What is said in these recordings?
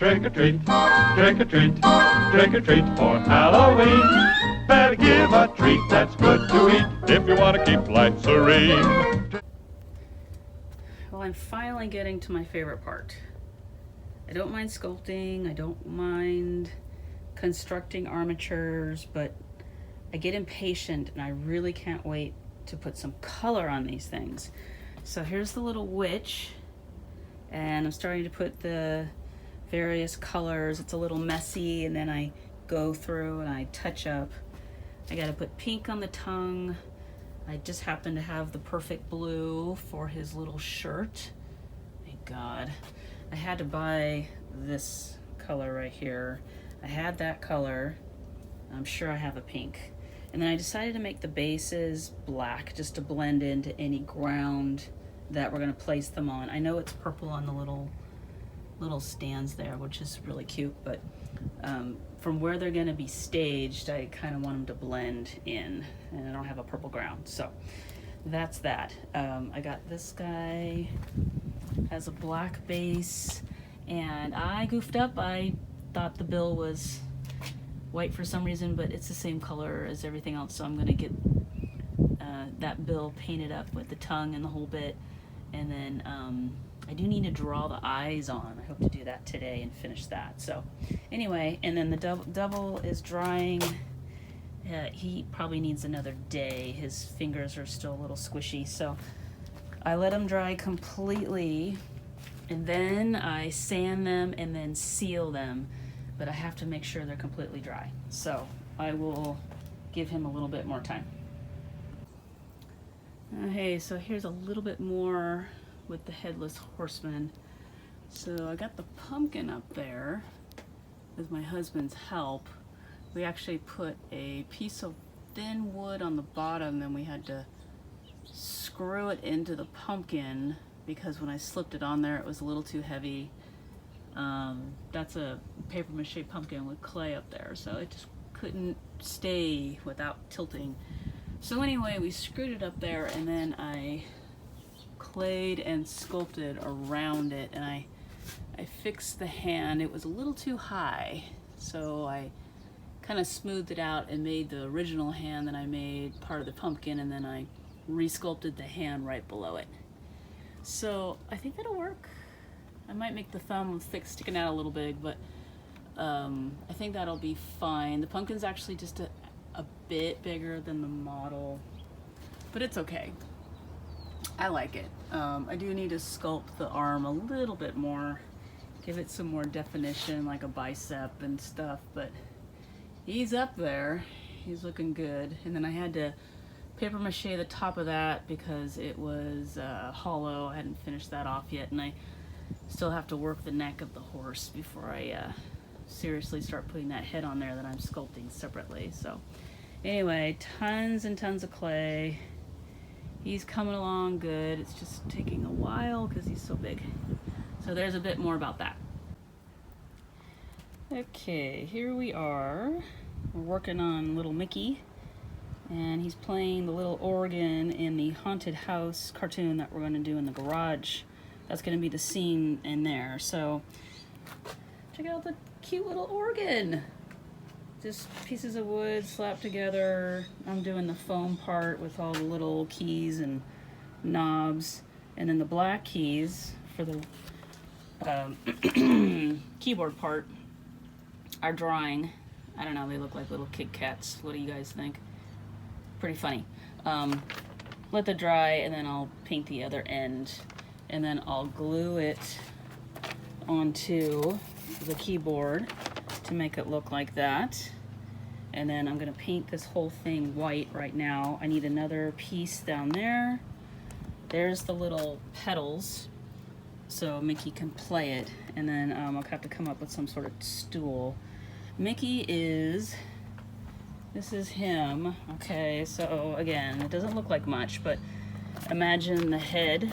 Trick or treat, trick or treat, trick or treat for Halloween. Better give a treat that's good to eat if you want to keep life serene. Well, I'm finally getting to my favorite part. I don't mind sculpting, I don't mind constructing armatures, but I get impatient and I really can't wait to put some color on these things. So here's the little witch, and I'm starting to put the various colors. It's a little messy, and then I go through and I touch up. I gotta put pink on the tongue. I just happen to have the perfect blue for his little shirt. Thank God. I had to buy this color right here. I had that color. I'm sure I have a pink. And then I decided to make the bases black just to blend into any ground that we're gonna place them on. I know it's purple on the little stands there, which is really cute, but from where they're gonna be staged, I kind of want them to blend in, and I don't have a purple ground. So that's that. I got this guy, has a black base, and I goofed up. I thought the bill was white for some reason, but it's the same color as everything else, so I'm gonna get that bill painted up with the tongue and the whole bit. And then I do need to draw the eyes on. I hope to do that today and finish that. So anyway, and then the devil is drying. He probably needs another day. His fingers are still a little squishy, so I let them dry completely, and then I sand them and then seal them, but I have to make sure they're completely dry. So I will give him a little bit more time. Hey, so here's a little bit more with the Headless Horseman. So I got the pumpkin up there with my husband's help. We actually put a piece of thin wood on the bottom, then we had to screw it into the pumpkin because when I slipped it on there it was a little too heavy. That's a paper mache pumpkin with clay up there, so it just couldn't stay without tilting. So anyway, we screwed it up there, and then I clayed and sculpted around it, and I fixed the hand. It was a little too high, so I kind of smoothed it out and made the original hand that I made part of the pumpkin, and then I resculpted the hand right below it. So I think that'll work. I might make the thumb thick sticking out a little big, but I think that'll be fine. The pumpkin's actually just a bit bigger than the model, but it's okay. I like it. I do need to sculpt the arm a little bit more, give it some more definition, like a bicep and stuff, but he's up there. He's looking good. And then I had to paper mache the top of that because it was hollow. I hadn't finished that off yet, and I still have to work the neck of the horse before I seriously start putting that head on there that I'm sculpting separately. So anyway, tons and tons of clay. He's coming along good. It's just taking a while because he's so big. So there's a bit more about that. Okay, here we are. We're working on little Mickey, and he's playing the little organ in the haunted house cartoon that we're going to do in the garage. That's going to be the scene in there. So check out the cute little organ. Just pieces of wood slapped together. I'm doing the foam part with all the little keys and knobs, and then the black keys for the keyboard part are drawing. I don't know, they look like little Kit Kats. What do you guys think? Pretty funny. Let that dry, and then I'll paint the other end, and then I'll glue it onto the keyboard to make it look like that. And then I'm gonna paint this whole thing white right now. I need another piece down there. There's the little pedals so Mickey can play it, and then I'll have to come up with some sort of stool. Mickey is, this is him. Okay, so again, it doesn't look like much, but imagine the head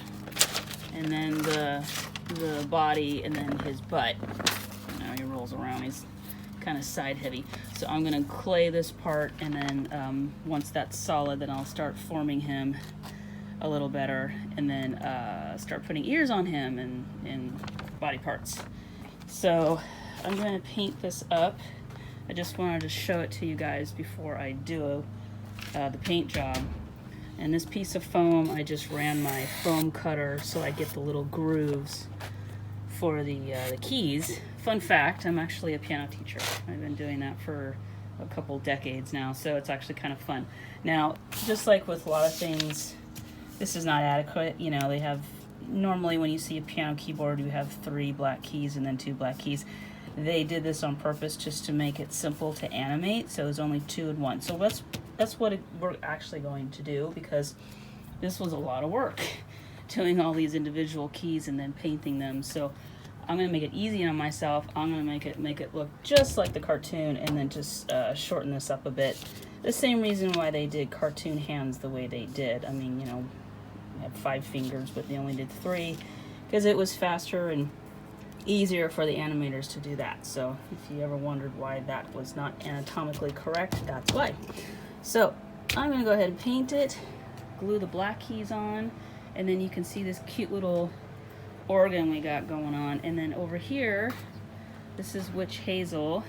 and then the body and then his butt. Now he rolls around, he's kind of side heavy. So I'm gonna clay this part, and then once that's solid, then I'll start forming him a little better, and then start putting ears on him and body parts. So I'm going to paint this up. I just wanted to show it to you guys before I do the paint job. And this piece of foam, I just ran my foam cutter so I get the little grooves for the keys. Fun fact, I'm actually a piano teacher. I've been doing that for a couple decades now, so it's actually kind of fun. Now, just like with a lot of things, this is not adequate. You know, they have, normally when you see a piano keyboard, you have 3 black keys and then 2 black keys. They did this on purpose just to make it simple to animate, so there's only 2 in 1. So that's what we're actually going to do, because this was a lot of work, doing all these individual keys and then painting them. So I'm going to make it easy on myself. I'm going to make it look just like the cartoon, and then just shorten this up a bit. The same reason why they did cartoon hands the way they did. I mean, you know, they have 5 fingers, but they only did 3 because it was faster and easier for the animators to do that. So if you ever wondered why that was not anatomically correct, that's why. So I'm going to go ahead and paint it, glue the black keys on, and then you can see this cute little organ we got going on. And then over here, this is Witch Hazel.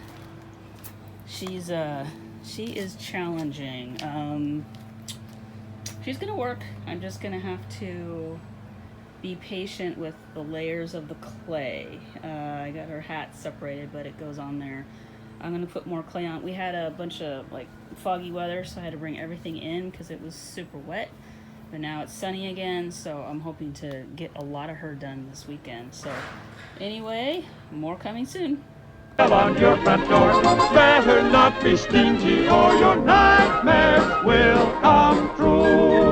She is challenging. She's gonna work. I'm just gonna have to be patient with the layers of the clay. I got her hat separated, but it goes on there. I'm gonna put more clay on. We had a bunch of like foggy weather, so I had to bring everything in because it was super wet. But now it's sunny again, so I'm hoping to get a lot of her done this weekend. So anyway, more coming soon. On your front door, better not be stingy or your nightmares will come true.